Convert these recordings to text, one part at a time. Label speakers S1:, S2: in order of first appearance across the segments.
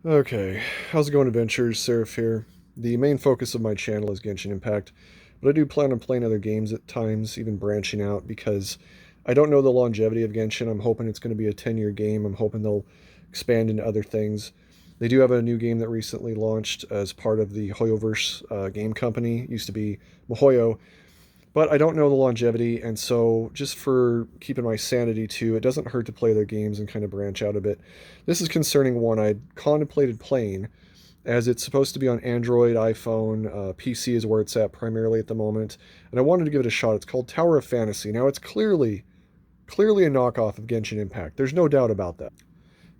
S1: Okay, how's it going, adventures? Seraph here. The main focus of my channel is Genshin Impact, but I do plan on playing other games at times, even branching out, because I don't know the longevity of Genshin. I'm hoping it's going to be a 10-year game. I'm hoping they'll expand into other things. They do have a new game that recently launched as part of the Hoyoverse game company. It used to be Mihoyo, but I don't know the longevity, and so just for keeping my sanity too, it doesn't hurt to play their games and kind of branch out a bit. This is concerning one I'd contemplated playing, as it's supposed to be on Android, iPhone, PC is where it's at primarily at the moment, and I wanted to give it a shot. It's called Tower of Fantasy. Now, it's clearly a knockoff of Genshin Impact. There's no doubt about that.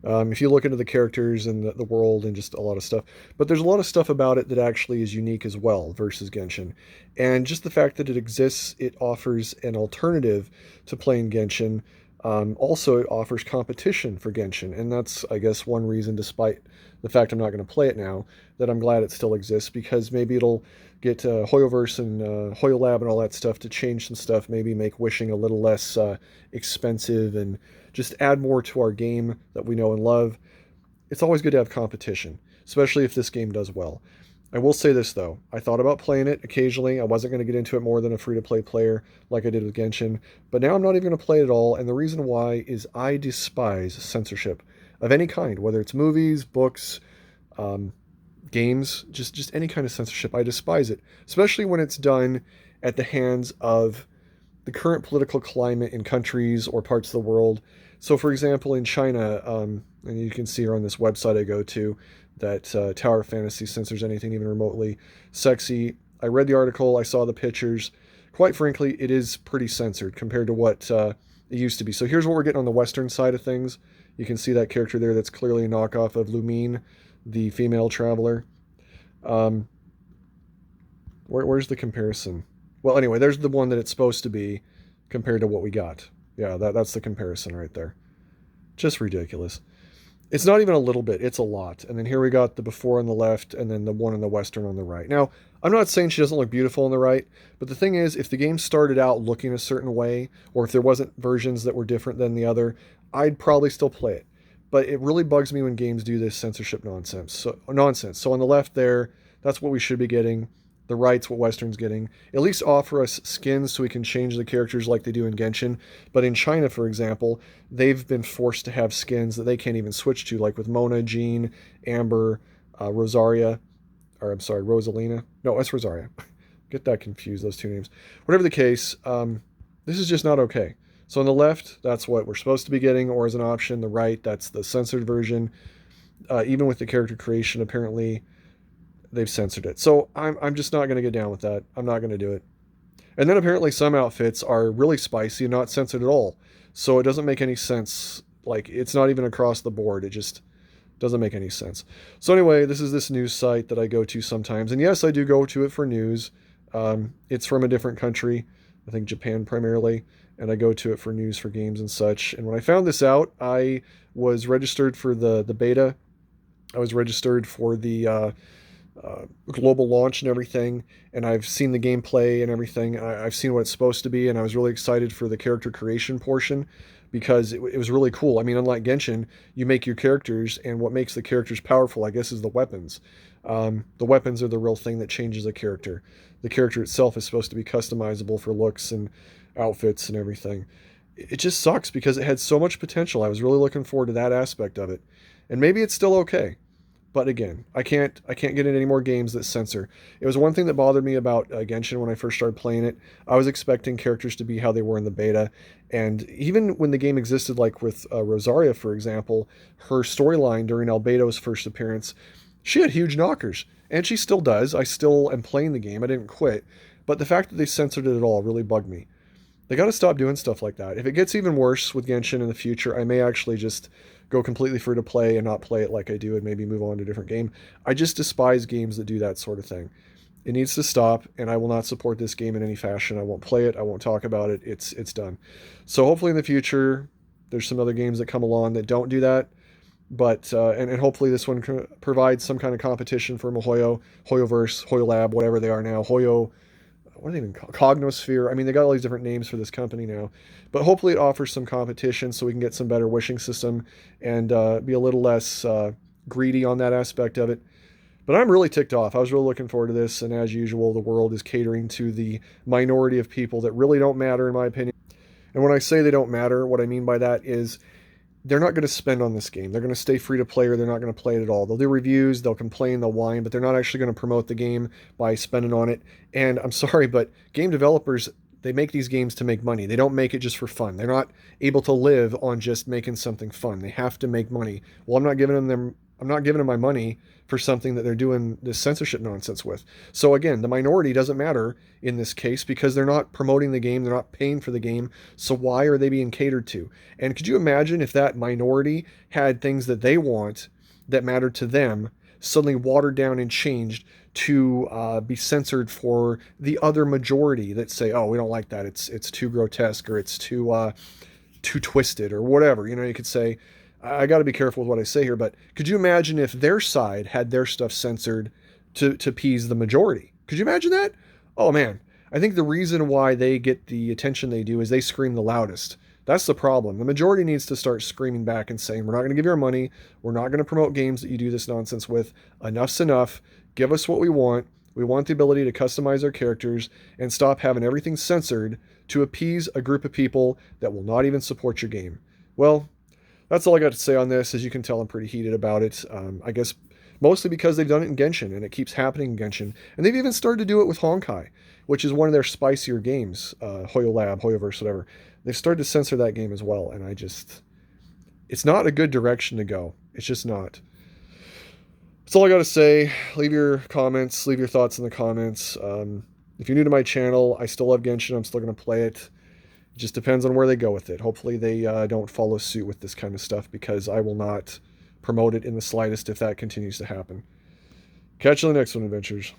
S1: If you look into the characters and the world and just a lot of stuff. But there's a lot of stuff about it that actually is unique as well versus Genshin. And just the fact that it exists, it offers an alternative to playing Genshin. Also, it offers competition for Genshin. And that's, I guess, one reason, despite the fact I'm not going to play it now, that I'm glad it still exists, because maybe it'll get Hoyoverse and Hoyolab and all that stuff to change some stuff, maybe make wishing a little less expensive and just add more to our game that we know and love. It's always good to have competition, especially if this game does well. I will say this though, I thought about playing it occasionally. I wasn't going to get into it more than a free-to-play player like I did with Genshin, but now I'm not even going to play it at all, and the reason why is I despise censorship of any kind, whether it's movies, books, games, just any kind of censorship. I despise it, especially when it's done at the hands of the current political climate in countries or parts of the world. So, for example, in China, and you can see here on this website I go to that Tower of Fantasy censors anything even remotely sexy. I read the article, I saw the pictures. Quite frankly, it is pretty censored compared to what it used to be. So here's what we're getting on the Western side of things. You can see that character there that's clearly a knockoff of Lumine, the female traveler. Um, where's the comparison? Well, anyway, there's the one that it's supposed to be compared to what we got. Yeah, that's the comparison right there. Just ridiculous. It's not even a little bit, it's a lot. And then here we got the before on the left and then the one in the Western on the right. Now, I'm not saying she doesn't look beautiful on the right, but the thing is, if the game started out looking a certain way, or if there wasn't versions that were different than the other, I'd probably still play it. But it really bugs me when games do this censorship nonsense. So on the left there, that's what we should be getting. The right's what Western's getting. At least offer us skins so we can change the characters like they do in Genshin. But in China, for example, they've been forced to have skins that they can't even switch to, like with Mona, Jean, Amber, Rosaria, or I'm sorry, Rosalina. No, that's Rosaria. Get that confused, those two names. Whatever the case, this is just not okay. So on the left, that's what we're supposed to be getting, or as an option. The right, that's the censored version. Even with the character creation, apparently they've censored it. So I'm just not going to get down with that. I'm not going to do it. And then apparently some outfits are really spicy and not censored at all. So it doesn't make any sense. Like, it's not even across the board. It just doesn't make any sense. So anyway, this is this news site that I go to sometimes. And yes, I do go to it for news. It's from a different country. I think Japan primarily. And I go to it for news for games and such. And when I found this out, I was registered for the beta. I was registered for the global launch and everything, and I've seen the gameplay and everything. I've seen what it's supposed to be, and I was really excited for the character creation portion because it was really cool. I mean, unlike Genshin, you make your characters, and what makes the characters powerful, I guess, is the weapons. The weapons are the real thing that changes a character. The character itself is supposed to be customizable for looks and outfits and everything. It just sucks because it had so much potential. I was really looking forward to that aspect of it, and maybe it's still okay. But again, I can't get into any more games that censor. It was one thing that bothered me about Genshin when I first started playing it. I was expecting characters to be how they were in the beta, and even when the game existed, like with Rosaria, for example, her storyline during Albedo's first appearance, she had huge knockers, and she still does. I still am playing the game. I didn't quit, but the fact that they censored it at all really bugged me. They got to stop doing stuff like that. If it gets even worse with Genshin in the future, I may actually just go completely free to play and not play it like I do and maybe move on to a different game. I just despise games that do that sort of thing. It needs to stop, and I will not support this game in any fashion. I won't play it. I won't talk about it. It's done. So hopefully in the future, there's some other games that come along that don't do that. But and hopefully this one provides some kind of competition for Mihoyo, Hoyoverse, Hoyolab, whatever they are now. Hoyo, what are they even called? Cognosphere. I mean, they got all these different names for this company now, but hopefully it offers some competition so we can get some better wishing system and be a little less greedy on that aspect of it. But I'm really ticked off. I was really looking forward to this, and as usual, the world is catering to the minority of people that really don't matter, in my opinion. And when I say they don't matter, what I mean by that is they're not going to spend on this game. They're going to stay free to play, or they're not going to play it at all. They'll do reviews, they'll complain, they'll whine, but they're not actually going to promote the game by spending on it. And I'm sorry, but game developers, they make these games to make money. They don't make it just for fun. They're not able to live on just making something fun. They have to make money. Well, I'm not giving them my money for something that they're doing this censorship nonsense with. So again, the minority doesn't matter in this case because they're not promoting the game, they're not paying for the game. So why are they being catered to? And could you imagine if that minority had things that they want that mattered to them suddenly watered down and changed to be censored for the other majority that say, oh, we don't like that, it's too grotesque, or it's too twisted, or whatever. You could say, I got to be careful with what I say here, but could you imagine if their side had their stuff censored to appease the majority? Could you imagine that? Oh man, I think the reason why they get the attention they do is they scream the loudest. That's the problem. The majority needs to start screaming back and saying, we're not going to give you our money. We're not going to promote games that you do this nonsense with. Enough's enough. Give us what we want. We want the ability to customize our characters and stop having everything censored to appease a group of people that will not even support your game. Well, that's all I got to say on this. As you can tell, I'm pretty heated about it. I guess mostly because they've done it in Genshin, and it keeps happening in Genshin. And they've even started to do it with Honkai, which is one of their spicier games, Hoyo Lab, Hoyoverse, whatever. They've started to censor that game as well, and it's not a good direction to go. It's just not. That's all I got to say. Leave your comments, leave your thoughts in the comments. If you're new to my channel, I still love Genshin. I'm still going to play it. It just depends on where they go with it. Hopefully they don't follow suit with this kind of stuff, because I will not promote it in the slightest if that continues to happen. Catch you in the next one, adventures.